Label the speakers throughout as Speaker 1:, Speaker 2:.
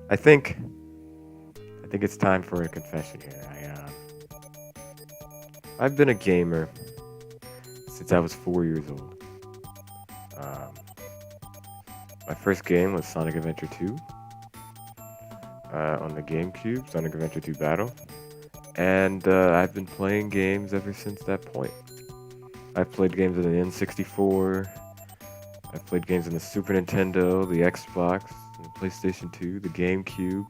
Speaker 1: I think it's time for a confession here. I've been a gamer since I was 4 years old. Um, my first game was Sonic Adventure 2 on the GameCube, Sonic Adventure 2 Battle, and I've been playing games ever since that point. I've played games on the N64. I've played games on the Super Nintendo, the Xbox, the PlayStation 2, the GameCube,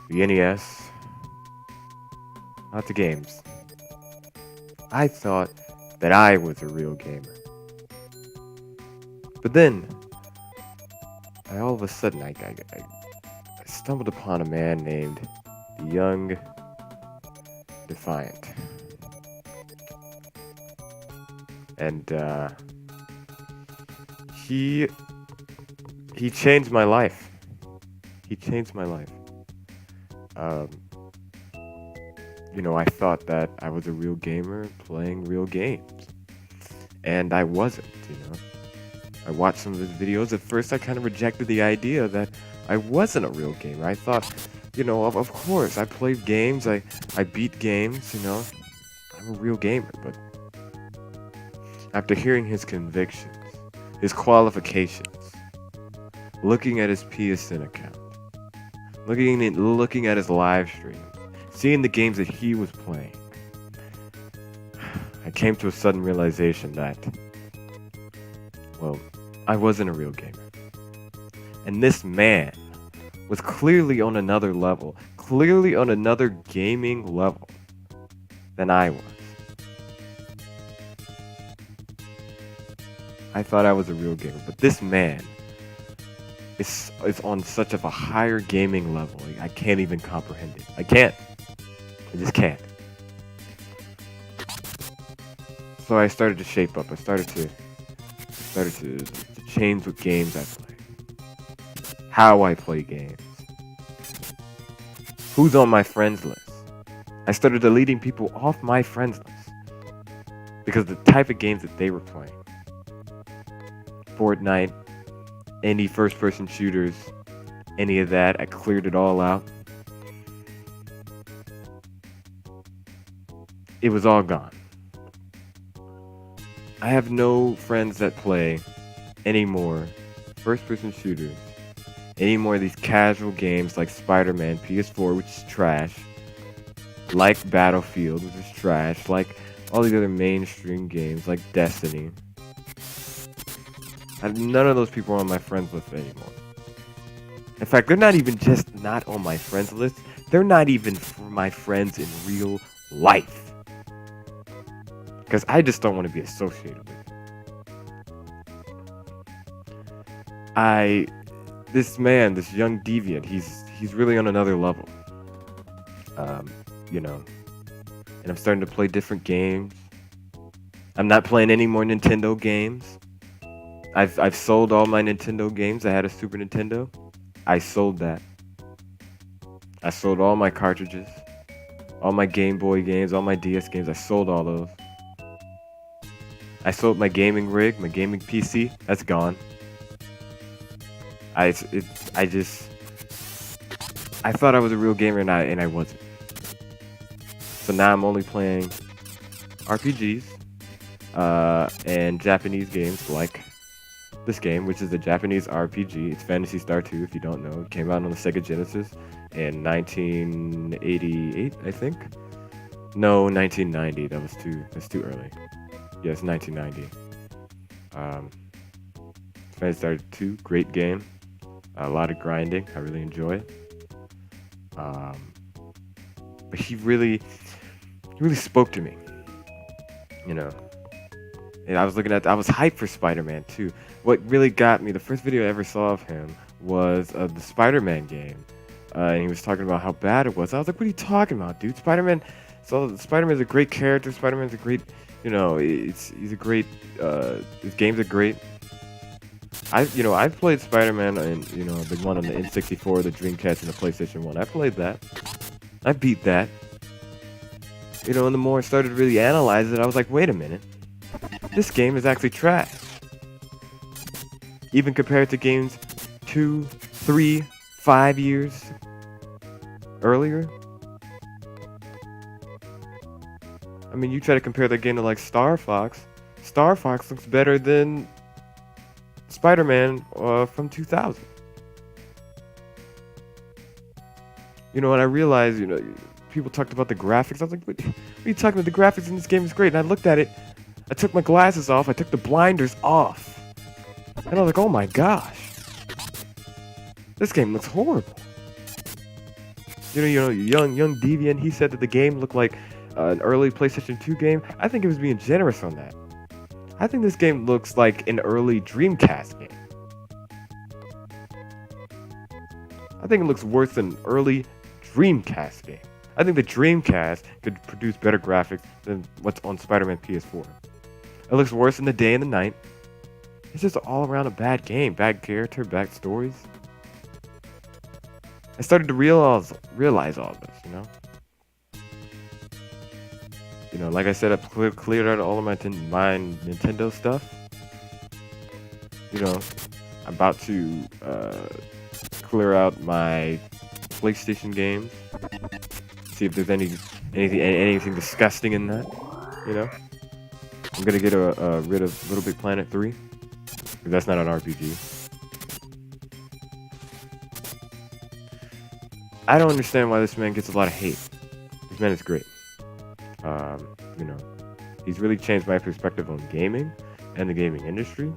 Speaker 1: the NES. Lots of games. I thought that I was a real gamer. But then, all of a sudden, I stumbled upon a man named Youngdefiant. And he changed my life. He changed my life. I thought that I was a real gamer playing real games. And I wasn't. I watched some of his videos. At first, I kind of rejected the idea that I wasn't a real gamer. I thought, of course, I played games. I beat games, I'm a real gamer. But after hearing his convictions, his qualifications, looking at his PSN account, looking at his live stream, seeing the games that he was playing, I came to a sudden realization that, well, I wasn't a real gamer. And this man was clearly on another level, clearly on another gaming level than I was. I thought I was a real gamer, but this man is on such of a higher gaming level. I can't even comprehend it. I can't. I just can't. So I started to shape up. I started to change what games I play, how I play games, who's on my friends list. I started deleting people off my friends list because of the type of games that they were playing. Fortnite, any first-person shooters, any of that, I cleared it all out. It was all gone. I have no friends that play any more first-person shooters, any more of these casual games like SpiderMan, PS4, which is trash, like Battlefield, which is trash, like all these other mainstream games like Destiny. None of those people are on my friends list anymore. In fact, they're not even just not on my friends list, they're not even my friends in real life. Because I just don't want to be associated with it. This man, this Youngdefiant, he's really on another level. And I'm starting to play different games. I'm not playing any more Nintendo games. I've sold all my Nintendo games. I had a Super Nintendo. I sold that. I sold all my cartridges, all my Game Boy games, all my DS games. I sold all those. I sold my gaming rig, my gaming PC. That's gone. I thought I was a real gamer and I wasn't. So now I'm only playing RPGs and Japanese games like this game, which is a Japanese RPG. It's Phantasy Star 2, if you don't know. It came out on the Sega Genesis in 1988, I think. No, 1990. That's too early. Yes, 1990. Phantasy Star 2, great game. A lot of grinding. I really enjoy it. But he really spoke to me. And I was hyped for Spider-Man too. What really got me, the first video I ever saw of him was the Spider-Man game. And he was talking about how bad it was. I was like, what are you talking about, dude? Spider-Man's a great character. Spider-Man's a great, he's a great, his games are great. I've played Spider-Man and, the one on the N64, the Dreamcast, and the PlayStation 1. I played that. I beat that. And the more I started to really analyze it, I was like, wait a minute. This game is actually trash. Even compared to games 2, 3, 5 years earlier. I mean, you try to compare that game to like Star Fox. Star Fox looks better than Spider-Man from 2000. You know, and I realized, you know, people talked about the graphics. I was like, what are you talking about? The graphics in this game is great. And I looked at it. I took my glasses off. I took the blinders off. And I was like, oh my gosh. This game looks horrible. You know, Youngdefiant, he said that the game looked like an early PlayStation 2 game. I think he was being generous on that. I think this game looks like an early Dreamcast game. I think it looks worse than early Dreamcast game. I think the Dreamcast could produce better graphics than what's on Spider-Man PS4. It looks worse than the day and the night. It's just all around a bad game. Bad character, bad stories. I started to realize all this, you know? You know, like I said, I've cleared out all of my Nintendo stuff. You know, I'm about to clear out my PlayStation games. See if there's anything disgusting in that. You know, I'm gonna get rid of Little Big Planet 3 because that's not an RPG. I don't understand why this man gets a lot of hate. This man is great. You know, he's really changed my perspective on gaming and the gaming industry.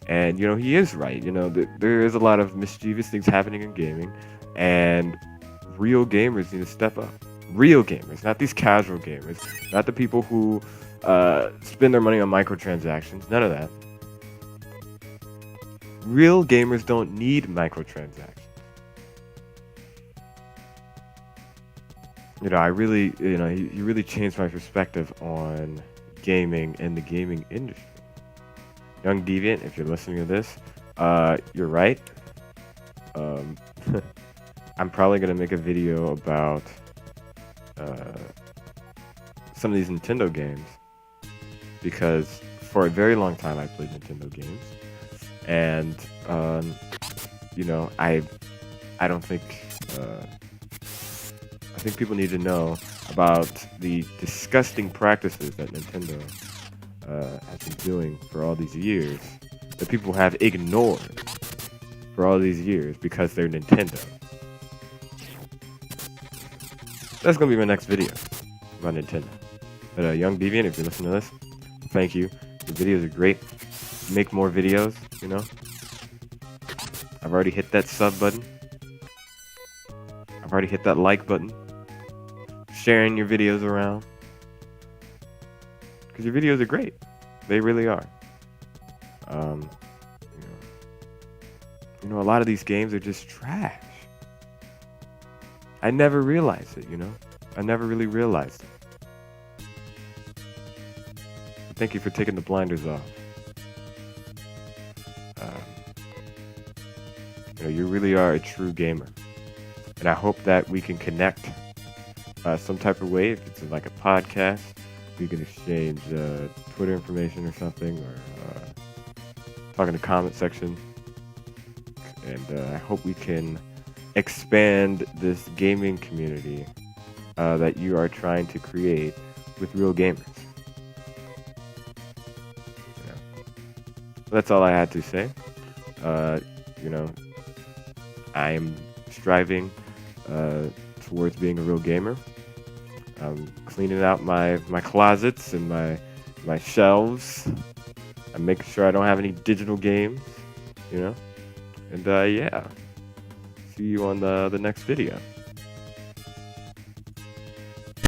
Speaker 1: And, you know, he is right. You know, there is a lot of mischievous things happening in gaming. And real gamers need to step up. Real gamers, not these casual gamers. Not the people who spend their money on microtransactions. None of that. Real gamers don't need microtransactions. You know, he really changed my perspective on gaming and the gaming industry. Youngdefiant, if you're listening to this, you're right. I'm probably gonna make a video about some of these Nintendo games because for a very long time I played Nintendo games, and you know, I don't think. I think people need to know about the disgusting practices that Nintendo has been doing for all these years, that people have ignored for all these years because they're Nintendo. That's going to be my next video about Nintendo. But Youngdefiant, if you're listening to this, thank you. The videos are great. Make more videos, you know. I've already hit that sub button. I've already hit that like button. Sharing your videos around. Because your videos are great. They really are. You know, a lot of these games are just trash. I never realized it, you know? I never really realized it. Thank you for taking the blinders off. You know, you really are a true gamer. And I hope that we can connect some type of way. If it's like a podcast, we can exchange Twitter information or something, or talk in the comment section. And I hope we can expand this gaming community that you are trying to create with real gamers. Yeah. That's all I had to say. You know, I am striving towards being a real gamer. I'm cleaning out my closets and my shelves. I'm making sure I don't have any digital games, you know. And yeah, see you on the next video.